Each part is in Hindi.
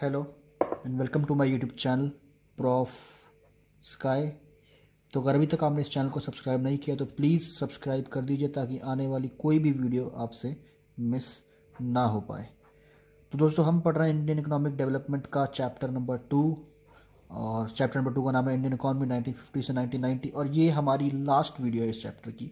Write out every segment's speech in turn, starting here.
Hello and welcome to my YouTube channel Prof Sky. तो अगर अभी तक आपने इस चैनल को सब्सक्राइब नहीं किया तो प्लीज़ सब्सक्राइब कर दीजिए ताकि आने वाली कोई भी वीडियो आपसे मिस ना हो पाए। तो दोस्तों, हम पढ़ रहे हैं इंडियन इकोनॉमिक डेवलपमेंट का चैप्टर नंबर 2 और चैप्टर नंबर 2 का नाम है इंडियन इकोनॉमी 1950 से 1990 और ये हमारी लास्ट वीडियो है इस चैप्टर की,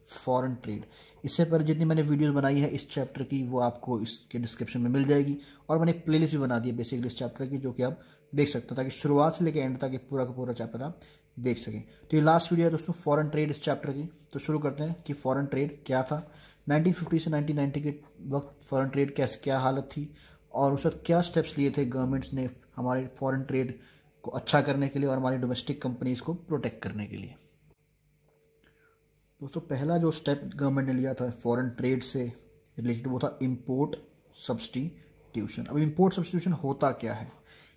फॉरेन ट्रेड। इससे पहले जितनी मैंने वीडियोस बनाई है इस चैप्टर की वो आपको इसके डिस्क्रिप्शन में मिल जाएगी और मैंने प्लेलिस्ट भी बना दी है बेसिकली इस चैप्टर की, जो कि आप देख सकते हैं ताकि शुरुआत से लेकर एंड तक ये पूरा का पूरा चैप्टर आप देख सकें। तो ये लास्ट वीडियो है दोस्तों फॉरेन ट्रेड इस चैप्टर की। तो शुरू करते हैं कि फॉरेन ट्रेड क्या था, 1950 से 1990 के वक्त फॉरेन ट्रेड कैसे क्या हालत थी और उस वक्त क्या स्टेप्स लिए थे गवर्नमेंट्स ने हमारे फॉरेन ट्रेड को अच्छा करने के लिए और हमारी डोमेस्टिक कंपनीज को प्रोटेक्ट करने के लिए। दोस्तों, पहला जो स्टेप गवर्नमेंट ने लिया था फॉरेन ट्रेड से रिलेटेड वो था इंपोर्ट सब्स्टिट्यूशन। अब इंपोर्ट सब्स्टिट्यूशन होता क्या है?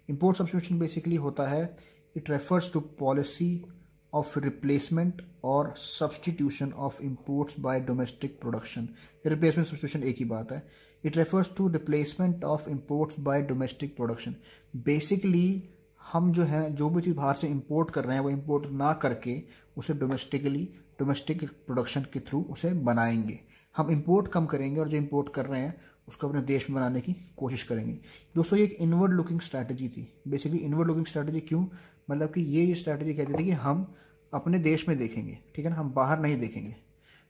इंपोर्ट सब्स्टिट्यूशन बेसिकली होता है, it refers to policy of replacement और substitution of imports by domestic production. Replacement substitution एक ही बात है। It refers to replacement of imports by domestic production. Basically हम जो है जो भी चीज़ बाहर से इंपोर्ट कर रहे हैं वो इंपोर्ट ना करके उसे डोमेस्टिक प्रोडक्शन के थ्रू उसे बनाएंगे। हम इंपोर्ट कम करेंगे और जो इंपोर्ट कर रहे हैं उसको अपने देश में बनाने की कोशिश करेंगे। दोस्तों, ये एक इनवर्ड लुकिंग स्ट्रैटेजी थी। बेसिकली इनवर्ड लुकिंग स्ट्रैटेजी क्यों? मतलब कि ये स्ट्रैटेजी कहती थी कि हम अपने देश में देखेंगे, ठीक है ना, हम बाहर नहीं देखेंगे।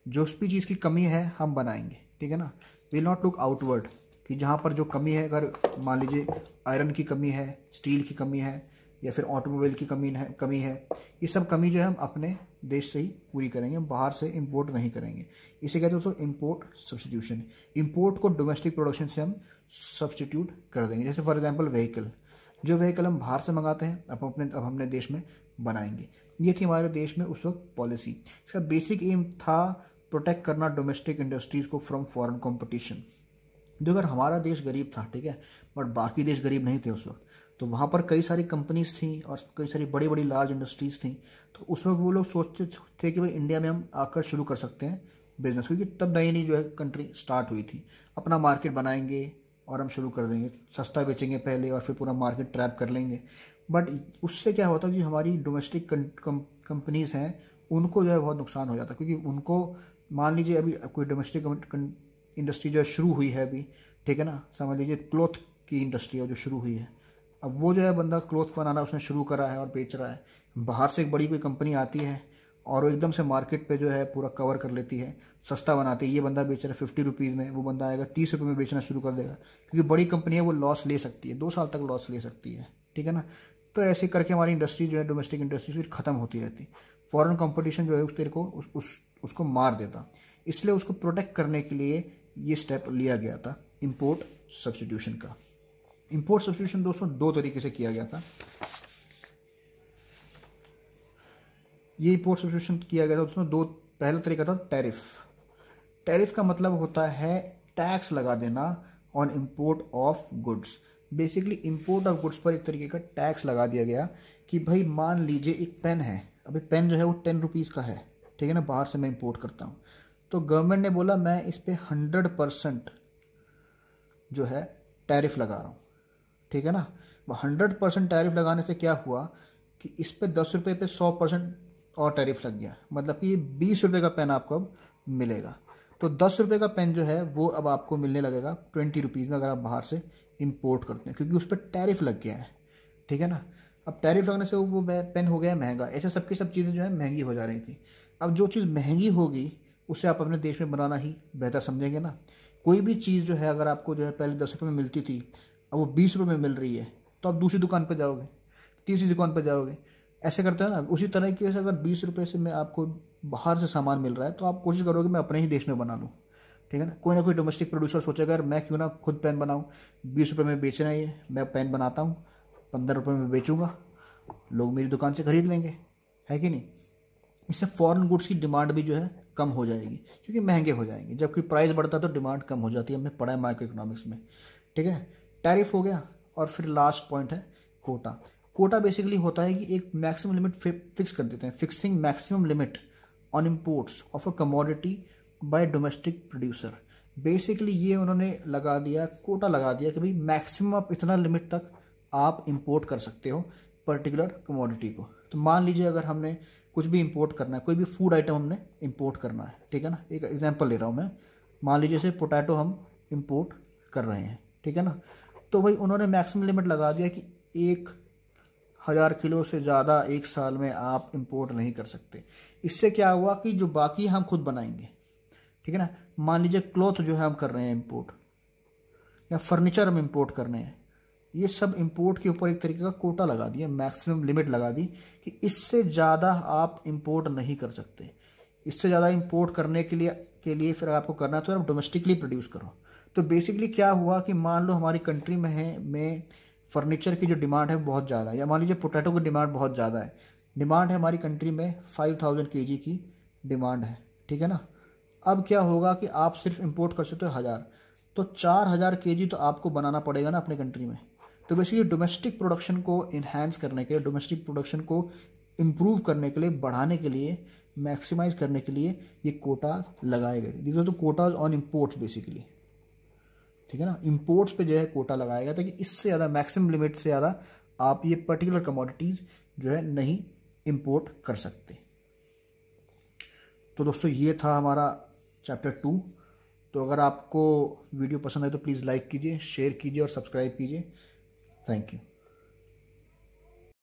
जो भी चीज़ की कमी है हम बनाएंगे, ठीक है ना। विल नॉट लुक आउटवर्ड कि जहाँ पर जो कमी है, अगर मान लीजिए आयरन की कमी है, स्टील की कमी है या फिर ऑटोमोबाइल की कमी है, ये सब कमी जो है हम अपने देश से ही पूरी करेंगे, हम बाहर से इंपोर्ट नहीं करेंगे। इसे कहते हैं दोस्तों इंपोर्ट सब्स्टिट्यूशन। इंपोर्ट को डोमेस्टिक प्रोडक्शन से हम सब्स्टिट्यूट कर देंगे। जैसे फॉर एग्जांपल व्हीकल, जो व्हीकल हम बाहर से मंगाते हैं अब अपने देश में बनाएंगे। ये थी हमारे देश में उस वक्त पॉलिसी। इसका बेसिक एम था प्रोटेक्ट करना डोमेस्टिक इंडस्ट्रीज़ को फ्रॉम फॉरेन कॉम्पिटिशन। जो अगर हमारा देश गरीब था, ठीक है, बट बाकी देश गरीब नहीं थे उस वक्त, तो वहाँ पर कई सारी कंपनीज थी और कई सारी बड़ी बड़ी लार्ज इंडस्ट्रीज़ थी। तो उस वक्त वो लोग सोचते थे कि भाई इंडिया में हम आकर शुरू कर सकते हैं बिजनेस, क्योंकि तब नई नई जो है कंट्री स्टार्ट हुई थी। अपना मार्केट बनाएंगे और हम शुरू कर देंगे, सस्ता बेचेंगे पहले और फिर पूरा मार्केट ट्रैप कर लेंगे। बट उससे क्या होता है कि हमारी डोमेस्टिक कंपनीज़ हैं उनको जो है बहुत नुकसान हो जाता है, क्योंकि उनको मान लीजिए अभी कोई डोमेस्टिक इंडस्ट्री जो है शुरू हुई है अभी, ठीक है ना, समझ लीजिए क्लॉथ की इंडस्ट्री है जो शुरू हुई है। अब वो जो है बंदा क्लॉथ बनाना उसने शुरू करा है और बेच रहा है। बाहर से एक बड़ी कोई कंपनी आती है और वो एकदम से मार्केट पे जो है पूरा कवर कर लेती है, सस्ता बनाती है। ये बंदा बेच रहा है 50 रुपीज़ में, वो बंदा आएगा 30 रुपये में बेचना शुरू कर देगा, क्योंकि बड़ी कंपनी है वो लॉस ले सकती है, 2 साल तक लॉस ले सकती है, ठीक है ना। तो ऐसे करके हमारी इंडस्ट्री जो है डोमेस्टिक इंडस्ट्री फिर ख़त्म होती रहती। फॉरेन कंपटीशन जो है उस तेरे को उसको मार देता। इसलिए उसको प्रोटेक्ट करने के लिए ये स्टेप लिया गया था इंपोर्ट सब्स्टिट्यूशन का। इंपोर्ट सब्स्टिट्यूशन दोस्तों 2 तरीके से किया गया था। ये इंपोर्ट सब्स्टिट्यूशन किया गया था दोस्तों 2। पहला तरीका था टैरिफ। टैरिफ का मतलब होता है टैक्स लगा देना on import of goods. Basically import of goods पर एक तरीके का टैक्स लगा दिया गया कि भाई मान लीजिए एक पेन है, अभी पेन जो है वो 10 रुपीज़ का है, ठीक है ना, बाहर से मैं इंपोर्ट करता हूँ। तो गवर्नमेंट ने बोला मैं इस पर 100% जो है टैरिफ लगा रहा हूँ, ठीक है ना। वो 100% टैरिफ लगाने से क्या हुआ कि इस पे 10 रुपये पे 100% और टैरिफ लग गया। मतलब कि ये 20 रुपये का पेन आपको अब मिलेगा। तो 10 रुपये का पेन जो है वो अब आपको मिलने लगेगा 20 रुपीज़ में अगर आप बाहर से इंपोर्ट करते हैं, क्योंकि उस पर टैरिफ लग गया है, ठीक है ना। अब टैरिफ लगने से वो पेन हो गया महंगा। ऐसे सबकी सब चीज़ें जो है महंगी हो जा रही थी। अब जो चीज़ महंगी होगी उसे आप अपने देश में बनाना ही बेहतर समझेंगे ना। कोई भी चीज़ जो है अगर आपको जो है पहले 10 रुपये में मिलती थी, अब वो 20 रुपये में मिल रही है, तो आप दूसरी दुकान पर जाओगे, तीसरी दुकान पर जाओगे, ऐसे करते हैं ना। उसी तरह की, अगर 20 रुपये से मैं आपको बाहर से सामान मिल रहा है तो आप कोशिश करोगे मैं अपने ही देश में बना लूँ, ठीक है ना कोई डोमेस्टिक प्रोड्यूसर सोचेगा यार मैं क्यों ना खुद पेन बनाऊँ, 20 रुपये में बेचना है, मैं पेन बनाता हूँ, 15 रुपये में बेचूँगा, लोग मेरी दुकान से खरीद लेंगे, है कि नहीं। इससे फॉरेन गुड्स की डिमांड भी जो है कम हो जाएगी, क्योंकि महंगे हो जाएंगे। जब कोई प्राइस बढ़ता है तो डिमांड कम हो जाती है, हमने पढ़ा है माइक्रो इकोनॉमिक्स में, ठीक है। टैरिफ हो गया और फिर लास्ट पॉइंट है कोटा। कोटा बेसिकली होता है कि एक मैक्सिमम लिमिट फिक्स कर देते हैं, fixing maximum limit on imports of a commodity bye domestic producer. Basically ये उन्होंने लगा दिया, कोटा लगा दिया कि भाई मैक्सिमम आप इतना लिमिट तक आप इंपोर्ट कर सकते हो पर्टिकुलर कमोडिटी को। तो मान लीजिए अगर हमने कुछ भी इंपोर्ट करना है, कोई भी फूड आइटम हमने इंपोर्ट करना है, ठीक है ना, एक एग्जांपल ले रहा हूँ मैं, मान लीजिए जैसे पोटैटो हम इंपोर्ट कर रहे हैं, ठीक है ना, तो भाई उन्होंने मैक्सिमम लिमिट लगा दिया कि 1,000 किलो से ज़्यादा एक साल में आप इंपोर्ट नहीं कर सकते। इससे क्या हुआ कि जो बाकी हम खुद बनाएंगे, ठीक है ना, मान लीजिए क्लॉथ जो है हम कर रहे हैं इंपोर्ट, या फर्नीचर हम इंपोर्ट कर रहे हैं, ये सब इंपोर्ट के ऊपर एक तरीके का कोटा लगा दिया, मैक्सिमम लिमिट लगा दी कि इससे ज़्यादा आप इंपोर्ट नहीं कर सकते। इससे ज़्यादा इंपोर्ट करने के लिए फिर आपको करना है तो आप डोमेस्टिकली प्रोड्यूस करो। तो बेसिकली क्या हुआ कि मान लो हमारी कंट्री में फर्नीचर की जो डिमांड है बहुत ज़्यादा है, या मान लीजिए पोटैटो की डिमांड बहुत ज़्यादा है, डिमांड है हमारी कंट्री में 5,000 kg की डिमांड है, ठीक है ना। अब क्या होगा कि आप सिर्फ इंपोर्ट कर सकते हो 1,000, तो 4,000 kg तो आपको बनाना पड़ेगा ना अपने कंट्री में। तो बेसिकली डोमेस्टिक प्रोडक्शन को इन्हांस करने के लिए, डोमेस्टिक प्रोडक्शन को इम्प्रूव करने के लिए, बढ़ाने के लिए, मैक्सिमाइज करने के लिए ये कोटा लगाए गए। These are the quotas on imports basically, ठीक है ना। इम्पोर्ट्स पे जो है कोटा लगाया गया ताकि इससे ज़्यादा मैक्सिमम लिमिट से ज़्यादा आप ये पर्टिकुलर कमोडिटीज़ जो है नहीं इंपोर्ट कर सकते। तो दोस्तों ये था हमारा चैप्टर 2। तो अगर आपको वीडियो पसंद आए तो प्लीज़ लाइक कीजिए, शेयर कीजिए और सब्सक्राइब कीजिए। Thank you.